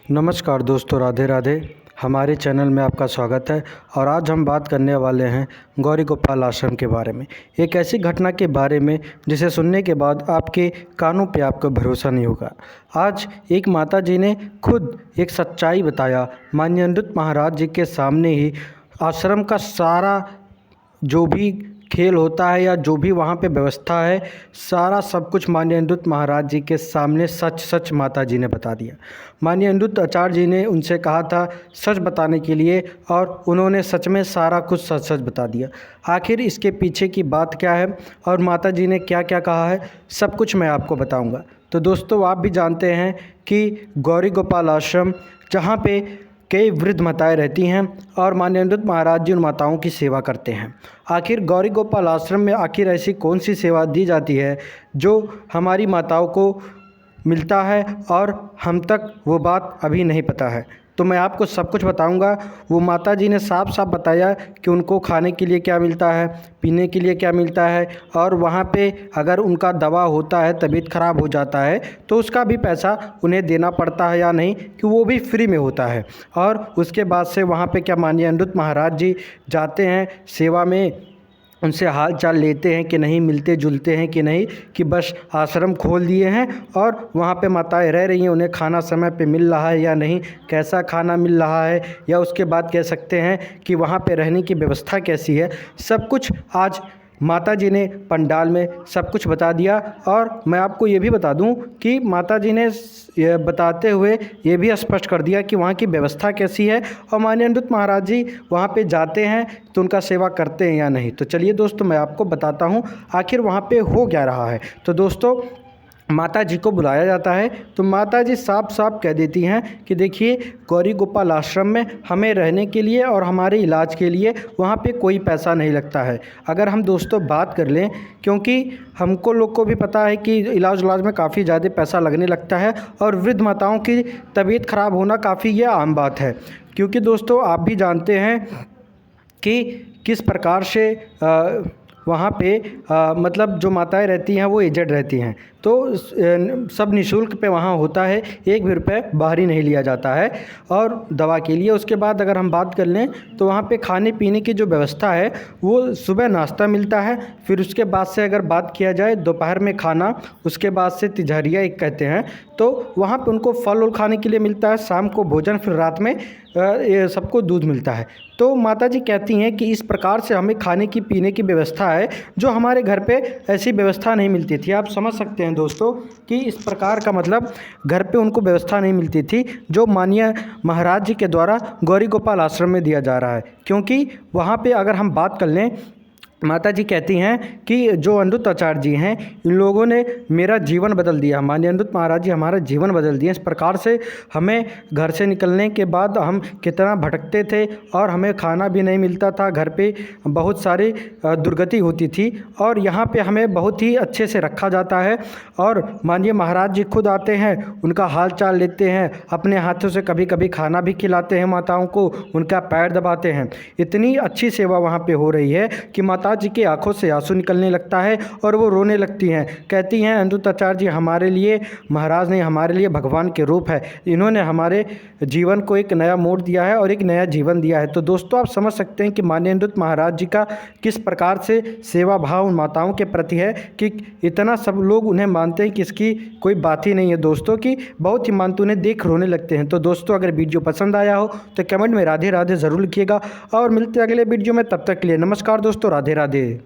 नमस्कार दोस्तों, राधे राधे। हमारे चैनल में आपका स्वागत है। और आज हम बात करने वाले हैं गौरी गोपाल आश्रम के बारे में। एक ऐसी घटना के बारे में जिसे सुनने के बाद आपके कानों पे आपको भरोसा नहीं होगा। आज एक माता जी ने खुद एक सच्चाई बताया माननीय अनिरुद्ध महाराज जी के सामने ही। आश्रम का सारा जो भी खेल होता है या जो भी वहाँ पे व्यवस्था है, सारा सब कुछ माननीय अनिरुद्ध महाराज जी के सामने सच सच माता जी ने बता दिया। माननीय अनिरुद्ध आचार्य जी ने उनसे कहा था सच बताने के लिए, और उन्होंने सच में सारा कुछ सच सच बता दिया। आखिर इसके पीछे की बात क्या है और माता जी ने क्या क्या कहा है, सब कुछ मैं आपको बताऊँगा। तो दोस्तों, आप भी जानते हैं कि गौरी गोपाल आश्रम, जहाँ पे कई वृद्ध माताएं रहती हैं और माननीय अनिरुद्ध महाराज जी उन माताओं की सेवा करते हैं। आखिर गौरी गोपाल आश्रम में आखिर ऐसी कौन सी सेवा दी जाती है जो हमारी माताओं को मिलता है और हम तक वो बात अभी नहीं पता है। तो मैं आपको सब कुछ बताऊंगा। वो माता जी ने साफ साफ बताया कि उनको खाने के लिए क्या मिलता है, पीने के लिए क्या मिलता है, और वहाँ पे अगर उनका दवा होता है, तबीयत ख़राब हो जाता है तो उसका भी पैसा उन्हें देना पड़ता है या नहीं, कि वो भी फ्री में होता है। और उसके बाद से वहाँ पे क्या माननीय अनिरुद्ध महाराज जी जाते हैं सेवा में, उनसे हाल चाल लेते हैं कि नहीं, मिलते जुलते हैं कि नहीं, कि बस आश्रम खोल दिए हैं और वहाँ पे माताएं रह रही हैं, उन्हें खाना समय पे मिल रहा है या नहीं, कैसा खाना मिल रहा है, या उसके बाद कह सकते हैं कि वहाँ पे रहने की व्यवस्था कैसी है, सब कुछ आज माता जी ने पंडाल में सब कुछ बता दिया। और मैं आपको ये भी बता दूं कि माता जी ने ये बताते हुए ये भी स्पष्ट कर दिया कि वहाँ की व्यवस्था कैसी है, और माननीय अनिरुद्ध महाराज जी वहाँ पे जाते हैं तो उनका सेवा करते हैं या नहीं। तो चलिए दोस्तों, मैं आपको बताता हूँ आखिर वहाँ पे हो क्या रहा है। तो दोस्तों, माता जी को बुलाया जाता है तो माता जी साफ साफ कह देती हैं कि देखिए, गौरी गोपाल आश्रम में हमें रहने के लिए और हमारे इलाज के लिए वहाँ पे कोई पैसा नहीं लगता है। अगर हम दोस्तों बात कर लें, क्योंकि हमको लोग को भी पता है कि इलाज में काफ़ी ज़्यादा पैसा लगने लगता है, और वृद्ध माताओं की तबीयत ख़राब होना काफ़ी ये आम बात है। क्योंकि दोस्तों, आप भी जानते हैं कि किस प्रकार से वहाँ पे मतलब जो माताएं रहती हैं वो एजेड रहती हैं, तो सब निःशुल्क पे वहाँ होता है, एक भी रुपये बाहरी नहीं लिया जाता है और दवा के लिए। उसके बाद अगर हम बात कर लें तो वहाँ पे खाने पीने की जो व्यवस्था है, वो सुबह नाश्ता मिलता है, फिर उसके बाद से अगर बात किया जाए दोपहर में खाना, उसके बाद से तिजहरिया एक कहते हैं, तो वहाँ पे उनको फल उल खाने के लिए मिलता है, शाम को भोजन, फिर रात में ये सबको दूध मिलता है। तो माता जी कहती हैं कि इस प्रकार से हमें खाने की पीने की व्यवस्था है जो हमारे घर पे ऐसी व्यवस्था नहीं मिलती थी। आप समझ सकते हैं दोस्तों कि इस प्रकार का मतलब घर पे उनको व्यवस्था नहीं मिलती थी जो माननीय महाराज जी के द्वारा गौरी गोपाल आश्रम में दिया जा रहा है। क्योंकि वहाँ पे अगर हम बात कर लें, माता जी कहती हैं कि जो अनिरुद्ध आचार्य जी हैं, इन लोगों ने मेरा जीवन बदल दिया। माननीय अनिरुद्ध महाराज जी हमारा जीवन बदल दिए। इस प्रकार से हमें घर से निकलने के बाद हम कितना भटकते थे और हमें खाना भी नहीं मिलता था, घर पे बहुत सारी दुर्गति होती थी, और यहाँ पे हमें बहुत ही अच्छे से रखा जाता है। और माननीय महाराज जी खुद आते हैं, उनका हाल चाल लेते हैं, अपने हाथों से कभी कभी खाना भी खिलाते हैं माताओं को, उनका पैर दबाते हैं। इतनी अच्छी सेवा वहाँ पे हो रही है कि माता जी की आंखों से आंसू निकलने लगता है और वो रोने लगती हैं। कहती हैं अनिरुद्ध आचार्य जी हमारे लिए महाराज नहीं, हमारे लिए भगवान के रूप है, इन्होंने हमारे जीवन को एक नया मोड़ दिया है और एक नया जीवन दिया है। तो दोस्तों, आप समझ सकते हैं कि माननीय अनिरुद्ध महाराज जी का किस प्रकार से सेवा भाव उन माताओं के प्रति है कि इतना सब लोग उन्हें मानते हैं कि इसकी कोई बात ही नहीं है दोस्तों, की बहुत ही मानते, उन्हें देख रोने लगते हैं। तो दोस्तों, अगर वीडियो पसंद आया हो तो कमेंट में राधे राधे ज़रूर लिखिएगा, और मिलते हैं अगले वीडियो में। तब तक के लिए नमस्कार दोस्तों, राधे राधे।